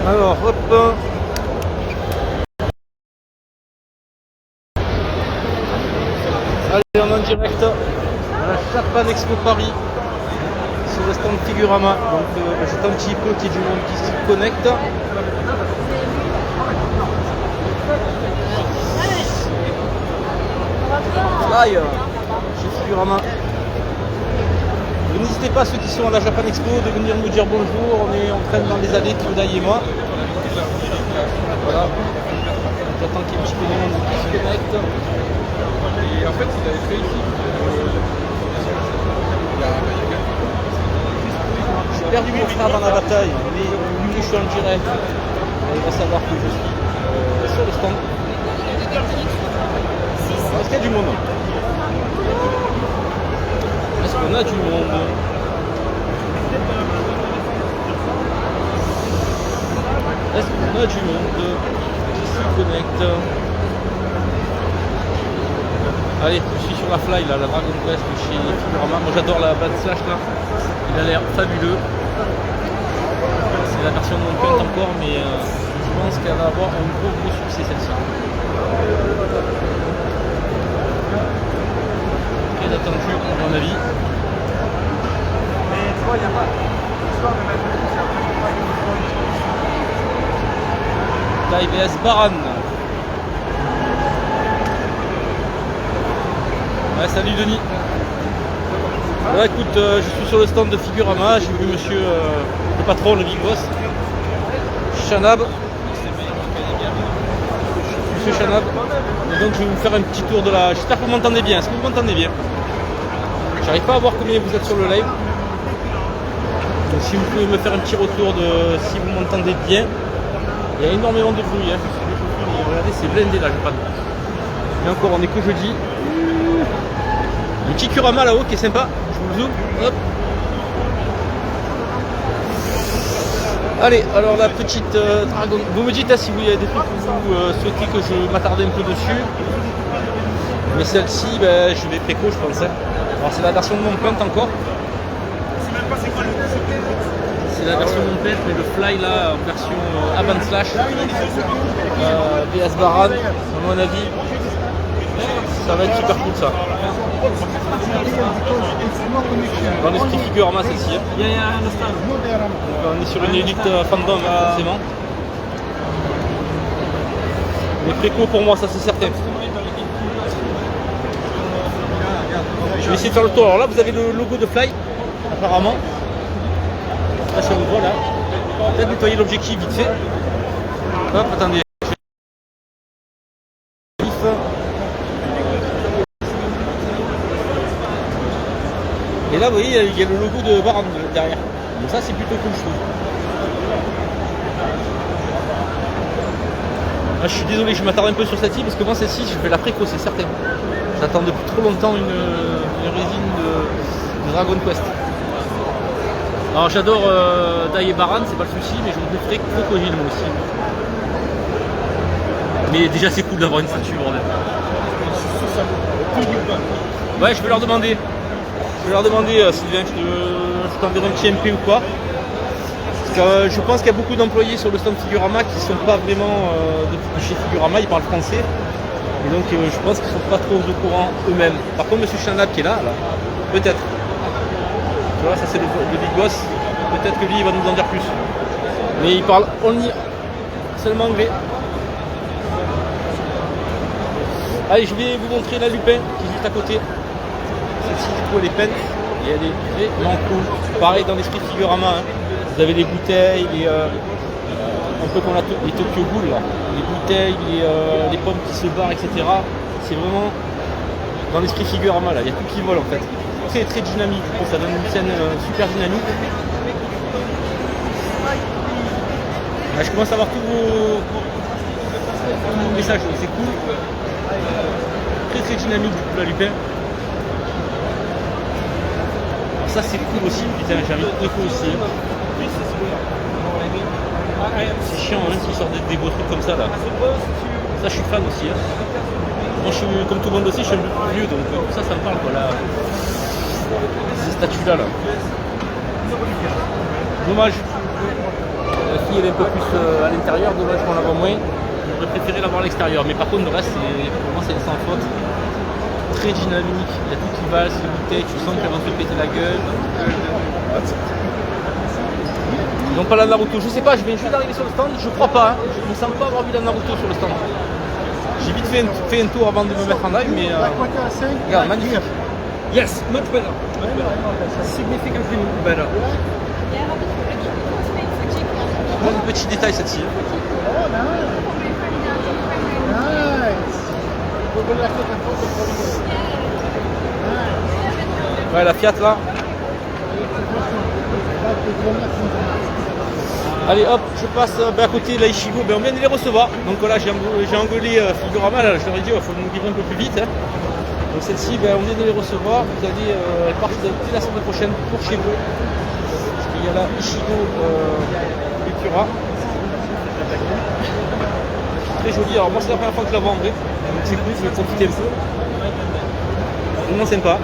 Alors, hop. Allez, on est en direct à la Japan Expo Paris sur le stand Figurama. Donc, j'attends un petit peu qu'il y ait du monde qui se connecte. Fly chez Figurama. N'hésitez pas, ceux qui sont à la Japan Expo, de venir nous dire bonjour. On est en train dans les allées, Kyodai et moi. Voilà. J'attends qu'il y ait un petit peu de monde qui se connecte. Et en fait, il avait fait ici. J'ai perdu mon frère avant la bataille, mais du coup je suis en direct. Il va savoir que je suis sur le stand. Est-ce qu'il y a du monde? Est-ce qu'on a du monde? Est-ce qu'on a du monde qui se connecte? Allez, je suis sur la Fly, là, la Dragon Quest chez Figurama. Moi j'adore la Bad Slash là. Il a l'air fabuleux. C'est la version non peinte encore, mais je pense qu'elle va avoir un gros succès celle-ci. Très attendu à mon avis. Mais toi, il n'y a pas. Taille vs Baran. Ouais, salut Denis. Voilà, écoute, je suis sur le stand de Figurama, j'ai vu monsieur le patron, le big boss, Shanab. Monsieur Shanab. Et donc je vais vous faire un petit tour de la... J'espère que vous m'entendez bien. Est-ce que vous m'entendez bien? J'arrive pas à voir combien vous êtes sur le live. Donc si vous pouvez me faire un petit retour de si vous m'entendez bien. Il y a énormément de bruit. Hein. Regardez, c'est blindé là, j'ai pas de... Et encore, on est que jeudi. Un petit Kurama là-haut qui est sympa. Je vous le zoome. Hop. Allez, alors la petite Dragon. Vous me dites si vous y a des trucs que vous souhaitez que je m'attarde un peu dessus. Mais celle-ci, ben, je vais préco, je pense. Hein. Alors c'est la version non peinte encore. C'est la version non peinte, mais le Fly là, en version Avant Slash. VS Baran, à mon avis. Ça va être super cool ça. Dans l'esprit Figurama celle-ci. Hein. Donc, on est sur une élite fandom forcément. Mais préco pour moi, ça c'est certain. Je vais essayer de faire le tour. Alors là vous avez le logo de Fly, apparemment. Là ça vous voit là. Peut-être nettoyer l'objectif vite fait. Hop, attendez. Et là vous voyez il y a le logo de Baran derrière. Donc ça c'est plutôt cool je trouve. Ah, je suis désolé, je m'attarde un peu sur celle-ci parce que moi celle-ci je vais la préco, c'est certain. J'attends depuis trop longtemps une résine de Dragon Quest. Alors j'adore Dai et Baran, c'est pas le souci, mais je me préférais Crocodile moi aussi. Mais déjà c'est cool d'avoir une statue bordel. Ouais, je vais leur demander. Je vais leur demander Sylvain, je t'enverrai un petit MP ou quoi. Parce que je pense qu'il y a beaucoup d'employés sur le stand Figurama qui ne sont pas vraiment de chez Figurama, ils parlent français. Et donc je pense qu'ils ne sont pas trop au courant eux-mêmes. Par contre monsieur Shanab qui est là, peut-être. Tu vois, ça c'est le big boss. Peut-être que lui il va nous en dire plus. Mais il parle seulement anglais. Allez, je vais vous montrer la Lupin qui est juste à côté. Celle-ci du coup elle est peinte et elle est vraiment cool. Pareil dans l'esprit Figurama. Hein. Vous avez les bouteilles, un peu comme les Tokyo Ghoul là. Les bouteilles, les pommes qui se barrent, etc. C'est vraiment dans l'esprit Figurama là, il y a tout qui vole en fait. Très très dynamique, ça donne une scène super dynamique. Là, je commence à avoir tous vos messages, c'est cool. Très très dynamique du coup la Lupin. Alors ça c'est cool aussi, putain j'ai envie de déco aussi. C'est chiant hein, s'ils sortent des beaux trucs comme ça là. Ça je suis fan aussi. Hein. Moi je suis comme tout le monde aussi, je suis un peu plus vieux donc ça me parle quoi là. Ces statues là. Dommage. La fille elle est un peu plus à l'intérieur, dommage qu'on la voit moins. J'aurais préféré l'avoir à l'extérieur, mais par contre le reste pour moi c'est sans faute. Très dynamique, il y a tout qui valse, les bouteilles, tu sens qu'elles vont te péter la gueule. Ils n'ont pas la Naruto, je sais pas, je viens juste d'arriver sur le stand, je crois pas, hein. Je ne me sens pas avoir vu la Naruto sur le stand. J'ai vite fait un tour avant de me mettre en live, mais regarde, magnifique. Yes, much better. Much better. Significantly better. Plein de petits détails celle-ci. Ouais, la Fiat là. Allez hop, je passe à côté de la Ichigo, on vient de les recevoir. Donc là j'ai engueulé Figurama, là, je leur ai dit il faut nous livrer un peu plus vite. Hein. Donc celle-ci, on vient de les recevoir, vous allez partir dès la semaine prochaine pour chez vous. Parce qu'il y a la Ichigo Cultura. Très jolie, alors moi c'est la première fois que je la vois en vrai. Donc c'est cool, je vais profiter un peu. Vraiment sympa.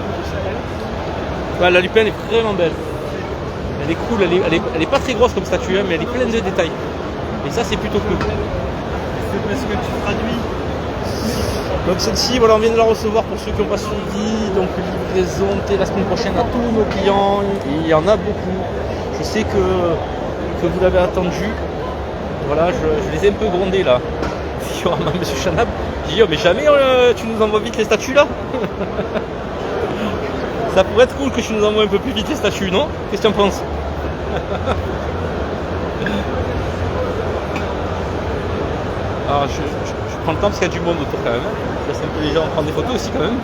Ouais, la Lupin est vraiment belle. Elle est cool, elle est pas très grosse comme statue, hein, mais elle est pleine de détails. Et ça c'est plutôt cool. C'est parce que tu traduis. Donc celle-ci, voilà, on vient de la recevoir pour ceux qui n'ont pas suivi. Donc livraison la semaine prochaine à tous nos clients. Il y en a beaucoup. Je sais que vous l'avez attendu. Voilà, je les ai un peu grondés là. Monsieur Chanab, j'ai dit oh, mais jamais tu nous envoies vite les statues là. Ça pourrait être cool que tu nous envoies un peu plus vite les statues, non? Qu'est-ce que tu en penses? Alors je prends le temps parce qu'il y a du monde autour quand même. Je laisse un peu les gens prendre des photos aussi quand même.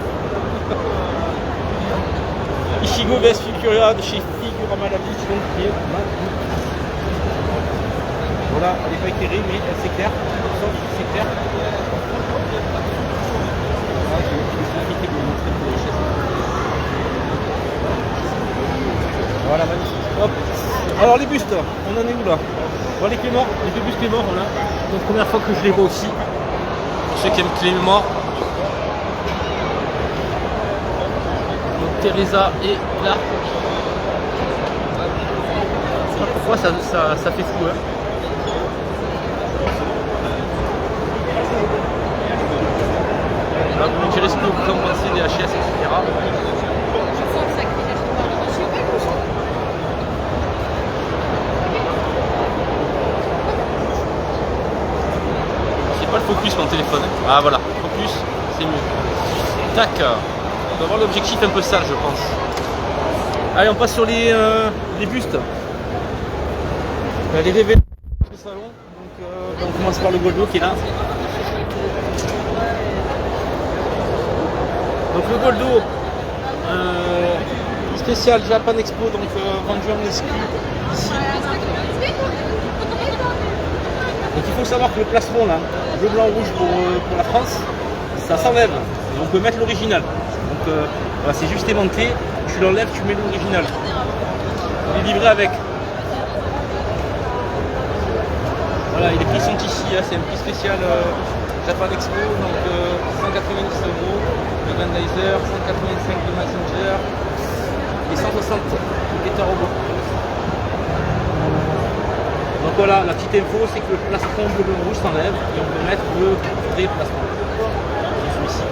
Ichigo vs Figuria de chez Figurama la Beach, donc qui est magnifique. Voilà, elle n'est pas éclairée mais elle s'éclaire. Sauf c'est clair. Voilà, magnifique. Hop. Alors les bustes, on en est où là? Voilà les Clément, les deux bustes Clément, voilà. Donc première fois que je les vois aussi. Pour ceux qui aiment Clément. Donc Teresa est là. Je sais pas pourquoi ça fait fou. Hein. Là, vous me direz ce que vous en pensez des HS, etc. Pas le focus mon téléphone. Ah voilà, focus, c'est mieux. Tac. On doit avoir l'objectif un peu sale je pense. Allez on passe sur les bustes. Les révélations du salon. Donc on commence par le Goldo qui est là. Donc le Goldo spécial Japan Expo, donc vendu en exclu ici. Donc il faut savoir que le plastron là, bleu, blanc, rouge pour la France, ça s'enlève. On peut mettre l'original. Donc voilà, c'est juste aimanté, tu l'enlèves, tu mets l'original. Il est livré avec. Voilà, et les prix sont ici, hein, c'est un prix spécial Japan Expo, donc 190 € de Grandizer, 185 de Messenger et 160 de Guitar Robot. Donc voilà, la petite info, c'est que le plastron bleu blanc rouge s'enlève et on peut mettre le vrai plastron. Celui-ci.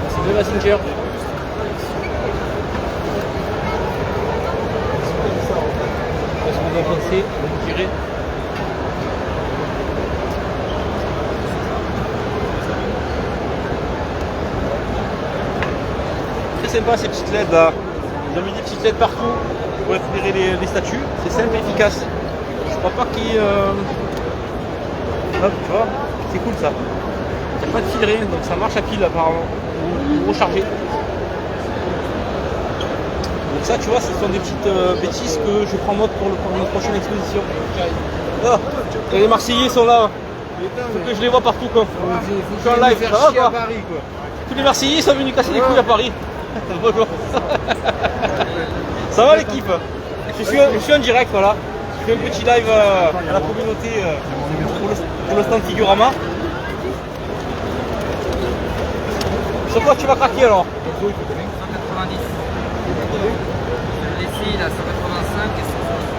C'est de Messenger. Qu'est-ce qu'on va penser? Vous direz. Très sympa ces petites LED là. Ils ont mis des petites LED partout pour éclairer les statues. C'est simple et efficace. Je crois pas qu'il hop, tu vois, c'est cool ça. Il n'y a pas de fil rien, donc ça marche à pile apparemment. Ou recharger. Donc ça tu vois, ce sont des petites bêtises que je prends note pour notre prochaine exposition. Ah, et les Marseillais sont là. Faut que je les vois partout quoi. Je suis en live, ça va quoi. Tous les Marseillais sont venus casser les couilles à Paris. Bonjour. Ça va l'équipe? Je suis en direct, voilà. Je fais un petit live à la communauté pour le stand Figurama. Sur quoi tu vas craquer alors? 190. Les filles, là, 185 et 160.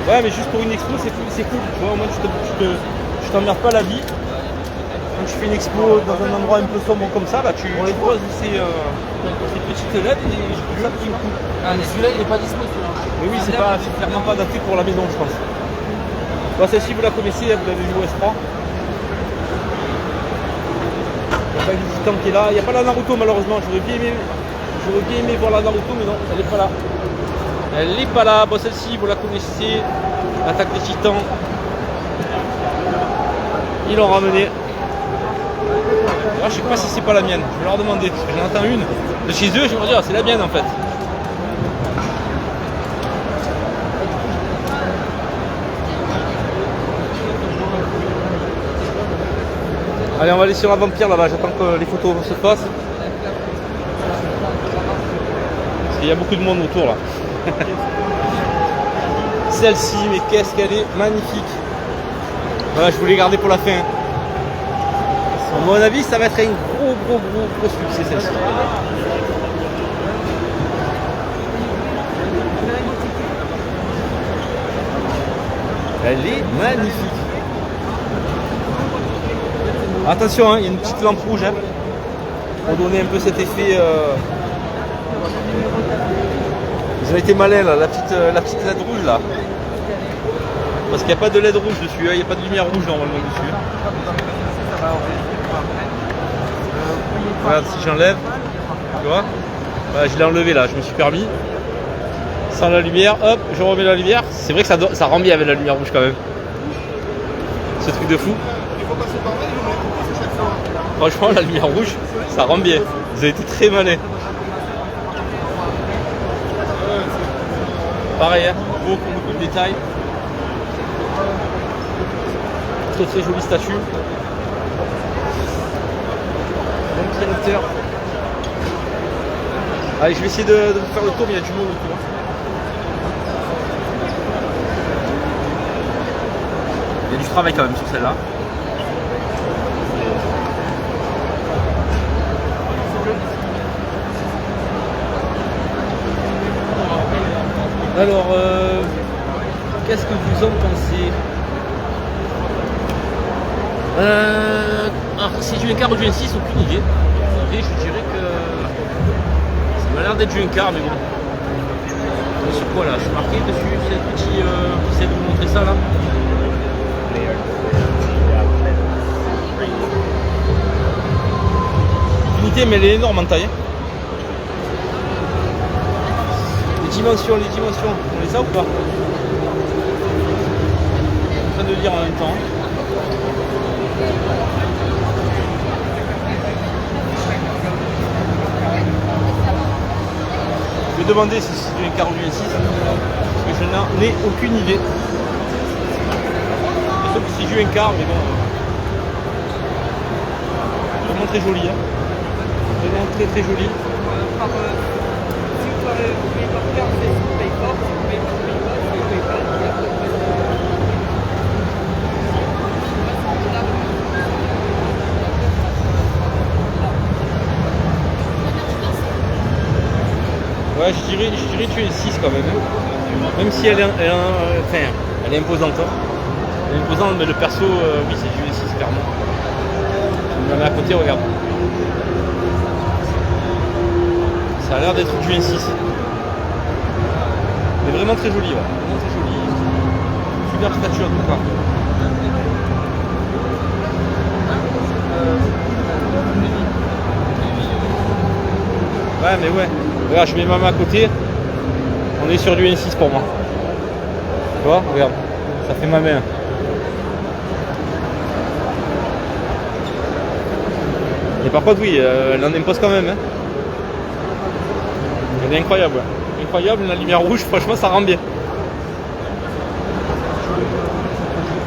Ouais, mais juste pour une expo, c'est cool. Tu vois, au moins tu t'emmerdes pas la vie. Quand tu fais une expo dans un endroit un peu sombre comme ça, bah tu poses ces petites LED et ça qui me coûte. Ah, mais celui-là, il n'est pas dispo, celui-là. Mais oui, c'est clairement pas adapté pour la maison, je pense. Bon, celle-ci, vous la connaissez, vous l'avez vu au S3. Il n'y a pas du Gitan qui est là. Il n'y a pas la Naruto, malheureusement. J'aurais bien aimé voir la Naruto, mais non, elle n'est pas là. Elle n'est pas là. Bon, celle-ci, vous la connaissez. Attaque des Titans. Ils l'ont ramené. Ah, je sais pas si c'est pas la mienne. Je vais leur demander. Parce que j'en entends une de chez eux. Je vais leur dire, c'est la mienne en fait. Allez, on va aller sur la vampire là-bas. J'attends que les photos se fassent. Parce qu'il y a beaucoup de monde autour là. Celle-ci, mais qu'est-ce qu'elle est magnifique. Voilà, je voulais garder pour la fin. À mon avis, ça va être un gros succès celle-ci. Elle est magnifique. Attention, hein, il y a une petite lampe rouge hein, pour donner un peu cet effet. Ils ont été malins là, la petite LED rouge là. Parce qu'il n'y a pas de LED rouge dessus, hein, il n'y a pas de lumière rouge normalement dessus. Regarde, si j'enlève, tu vois, voilà, je l'ai enlevé là, je me suis permis. Sans la lumière, hop, je remets la lumière. C'est vrai que ça rend bien avec la lumière rouge quand même. Ce truc de fou. Franchement, la lumière rouge, ça rend bien. Vous avez été très malin. Pareil, hein, beaucoup de détails. Très jolie statue. Bon créateur. Allez, je vais essayer de faire le tour, mais il y a du monde autour. Il y a du travail quand même sur celle-là. Alors, qu'est-ce que vous en pensez? Alors, si du N4 ou du N6, aucune idée. Et je dirais que ça m'a l'air d'être du N4, mais bon. C'est sur quoi là? Je suis marqué dessus, c'est le petit. J'essaie de vous montrer ça là. Unité, mais elle est énorme en taille. Les dimensions, on les a ou pas? Je suis en train de lire en même temps. Je vais demander si c'est du N4 ou du N6 parce que je n'en ai aucune idée. Sauf que c'est du N4, mais bon. Vraiment très joli. Hein. Vraiment très joli. Ouais, je dirais tu es 6 quand même. Même si elle est imposante. Elle est imposante, mais le perso, oui, c'est du 6 clairement. On la met à côté, regarde. Ça a l'air d'être du N6. Mais vraiment très joli, ouais. Vraiment très joli. Super statue en tout cas. Ouais, mais ouais. Regarde, je mets ma main à côté. On est sur du N6 pour moi. Tu vois, regarde. Ça fait ma main. Et par contre, oui, elle en impose quand même. Hein. Elle est incroyable, ouais. Incroyable, la lumière rouge, franchement, ça rend bien.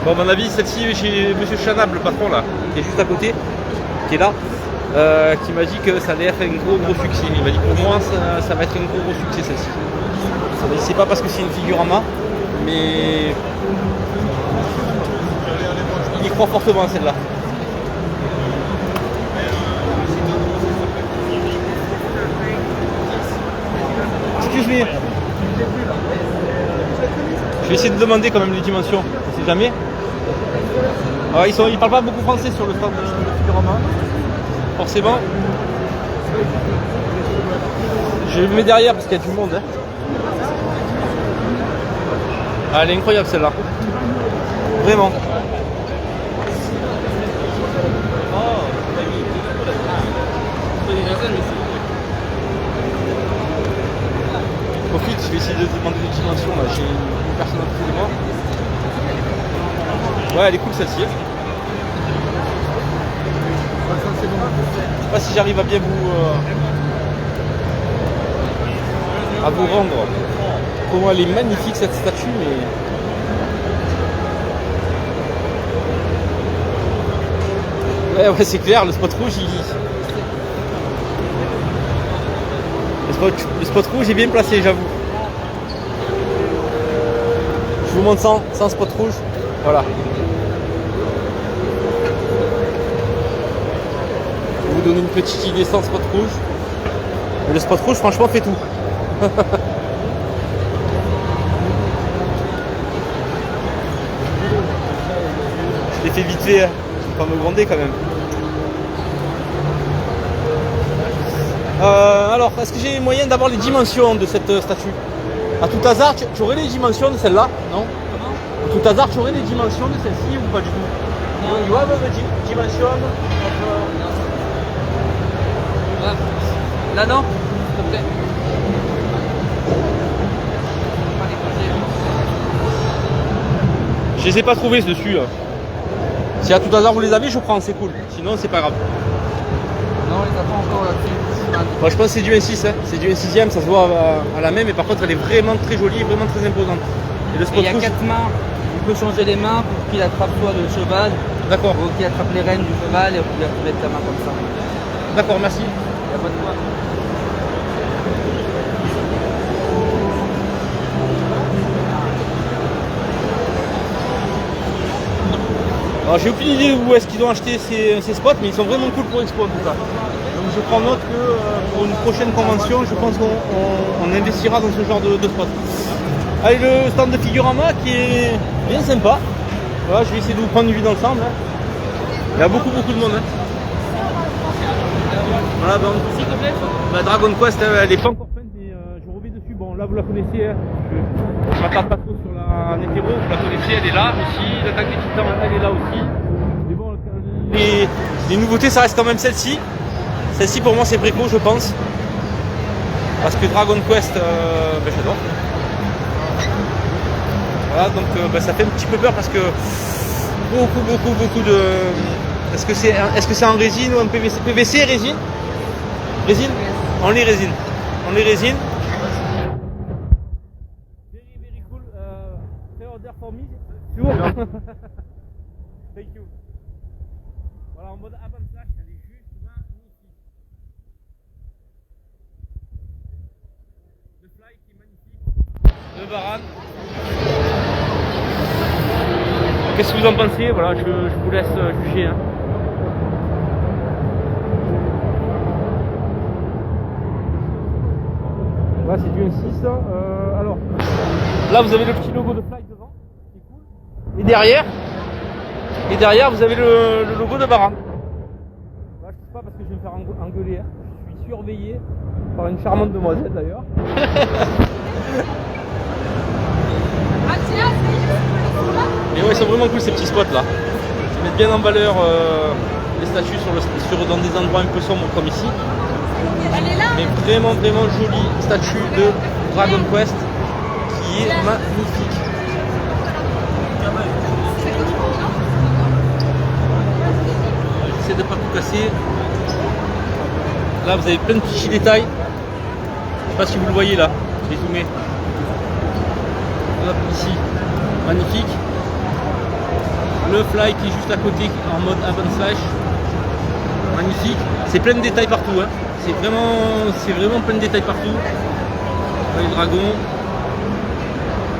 Bon, à mon avis, celle-ci, j'ai Monsieur Chanab, le patron, là, qui est juste à côté, qui est là, qui m'a dit que ça allait être un gros succès. Il m'a dit que pour moi, ça va être un gros succès, celle-ci. C'est pas parce que c'est une figurama, mais il y croit fortement, celle-là. mais je vais essayer de demander quand même les dimensions, on sait jamais. Alors, ils parlent pas beaucoup français sur le stand de Figurama, forcément. Je me mets derrière parce qu'il y a du monde. Hein. Ah, elle est incroyable celle-là. Vraiment. Profite, je vais essayer de demander les dimensions là. J'ai une personne à côté de moi. Ouais, elle est cool celle-ci. Je sais pas si j'arrive à bien vous rendre. Comment elle est magnifique cette statue, mais ouais, c'est clair, le spot rouge le spot rouge est bien placé, j'avoue. Je vous montre sans spot rouge. Voilà. Je vais vous donner une petite idée sans spot rouge. Mais le spot rouge, franchement, fait tout. Je l'ai fait vite fait, hein. Je vais pas me gronder quand même. Alors, est-ce que j'ai moyen d'avoir les dimensions de cette statue? À tout hasard, tu aurais les dimensions de celle-là? Non? À tout hasard, tu aurais les dimensions de celle-ci ou pas du tout? Non, you have the dimension Là, non, s'il te plaît. Je les ai pas trouvés dessus. Si à tout hasard vous les avez, je prends, c'est cool. Sinon, c'est pas grave. Non, on les a pas encore là-dessus. Moi, je pense que c'est du N6, hein. C'est du N6ème, ça se voit à la main, mais par contre elle est vraiment très jolie, vraiment très imposante. Et le spot il y a rouge, 4 mains, on peut changer les mains pour qu'il attrape soit le cheval, d'accord, ou qu'il attrape les rênes du cheval et on peut mettre ta main comme ça. d'accord, merci. Il n'y a pas de quoi. Alors j'ai aucune idée où est-ce qu'ils ont acheté ces spots, mais ils sont vraiment cool pour Expo en tout cas. Donc je prends note que pour une prochaine convention, je pense qu'on investira dans ce genre de spots. Allez, le stand de Figurama qui est bien sympa. Voilà, je vais essayer de vous prendre une vue dans le stand. Hein. Il y a beaucoup de monde. Hein. Voilà, donc, la Dragon Quest, elle n'est pas encore peinte, mais je reviens dessus. Bon, là vous la connaissez. Hein. Je ne m'attarde pas trop sur la Netero, vous la connaissez, elle est là aussi. L'attaque des Titans, elle est là aussi. Mais bon, les nouveautés, ça reste quand même celle-ci. Celle-ci pour moi c'est préco, je pense. Parce que Dragon Quest, j'adore. Voilà, donc ça fait un petit peu peur parce que beaucoup de. Est-ce que c'est en résine ou en PVC? PVC et résine? Résine? On les résine. Very cool. Pre-order for me. Sure. Thank you. Voilà, en mode avant flash, elle est juste magnifique. Le fly qui est magnifique. Le Baran. Qu'est-ce que vous en pensez? Voilà, je vous laisse juger. Hein. Là c'est du N6. Alors, là vous avez le petit logo de Fly devant, c'est cool. Et derrière vous avez le logo de Baran. Là je ne sais pas parce que je vais me faire engueuler. Hein. Je suis surveillé par une charmante demoiselle d'ailleurs. Mais ouais, ils sont vraiment cool ces petits spots là. Ils mettent bien en valeur les statues dans des endroits un peu sombres comme ici. Mais vraiment jolie statue de Dragon Quest qui est magnifique. J'essaie de ne pas tout casser. Là vous avez plein de petits détails. Je sais pas si vous le voyez là. Je vais zoomer. Hop, ici. Magnifique. Le fly qui est juste à côté en mode avant slash. Magnifique. C'est plein de détails partout. Hein. C'est vraiment plein de détails partout. Les dragons.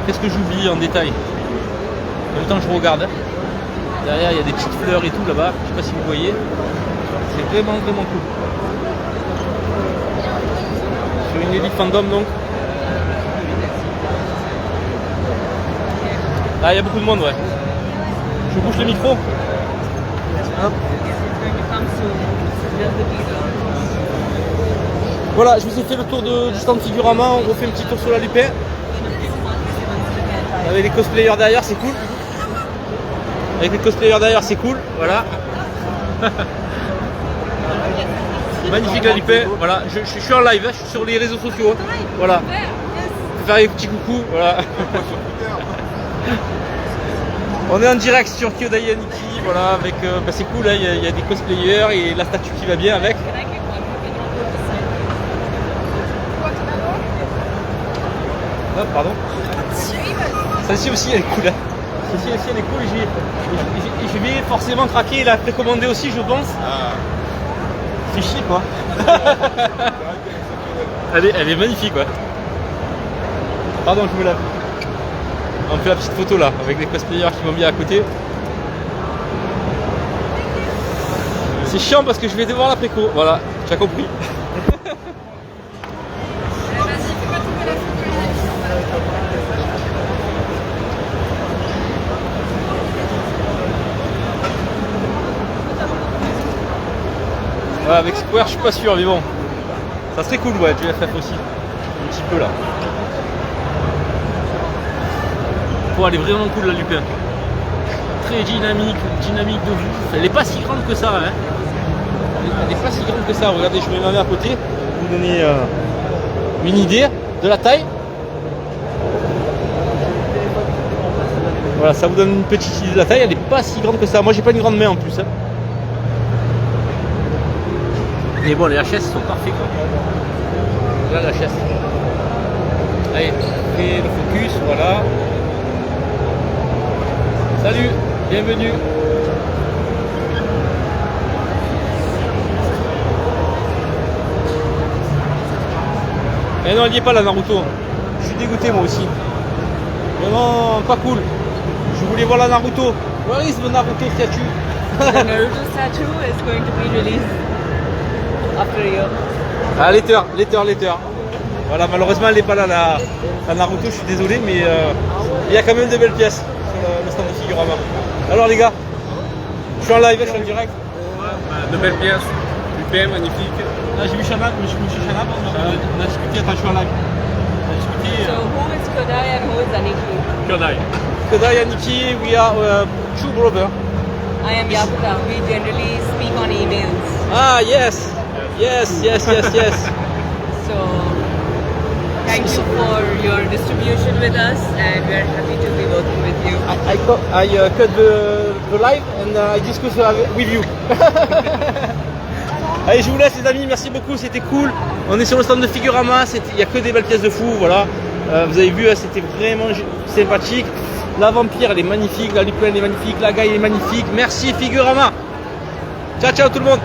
Qu'est-ce que j'oublie en détail? En même temps je regarde. Hein. Derrière il y a des petites fleurs et tout là-bas. Je sais pas si vous voyez. C'est vraiment cool. Sur une élite fandom donc. Ah, il y a beaucoup de monde, ouais. Je bouge le micro. Hop. Voilà, je vous ai fait le tour du stand Figurama. On refait un petit tour sur la Lupin. Avec les cosplayers derrière, c'est cool. Avec les cosplayers derrière, c'est cool. Voilà. Magnifique la Lupin. Voilà, je suis en live, hein, je suis sur les réseaux sociaux. Hein. Voilà. Je vais faire des petits coucous. Voilà. On est en direct sur Kyodai Aniki. Voilà, avec. Bah, c'est cool, hein, il y a des cosplayers et la statue qui va bien avec. Oh, pardon. Celle-ci aussi elle est cool. Hein. Celle-ci elle est cool. Je vais forcément craquer et la précommander aussi, je pense. C'est chier quoi. elle est magnifique quoi. Pardon, je me lave. On fait la petite photo là avec les cosplayers qui m'ont mis à côté. C'est chiant parce que je vais devoir la préco. Voilà, tu as compris. Ouais, avec Square, je suis pas sûr, mais bon, ça serait cool, ouais, du FF aussi, un petit peu là. Bon, elle est vraiment cool la Lupin. Très dynamique de vue. Elle est pas si grande que ça, hein. Elle est pas si grande que ça. Regardez, je vais m'en à côté pour vous donner une idée de la taille. Voilà, ça vous donne une petite idée de la taille. Elle est pas si grande que ça. Moi, j'ai pas une grande main en plus. Hein. Mais bon, les HS sont parfaits quoi. Regarde la HS. Allez, fais le focus, voilà. Salut, bienvenue. Et non, elle n'y est pas la Naruto. Je suis dégoûté moi aussi. Vraiment pas cool. Je voulais voir la Naruto. Where is the Naruto statue? The Naruto statue is going to be released after a year. Ah, later. Voilà, malheureusement elle n'est pas là, la Naruto, je suis désolé, mais il y a quand même de belles pièces sur le stand de Figurama. Alors les gars, je suis en live, je suis en direct. De belles pièces, Lupin, magnifique. Là j'ai vu Shanab, on a discuté, attends je suis en live. On a discuté. So who is Kodai and who is Aniki? Kyodai. Kodai and Nikki, we are two brothers. I am Yakuta. We generally speak on emails. Ah yes. So thank you for your distribution with us, and we are happy to be working with you. I cut the live and I discuss with you. Allez, je vous laisse les amis, merci beaucoup, c'était cool. On est sur le stand de Figurama, il n'y a que des belles pièces de fou, voilà. Vous avez vu, c'était vraiment sympathique. La vampire elle est magnifique, la Lupin elle est magnifique, la Gaïa elle est magnifique. Merci Figurama. Ciao tout le monde.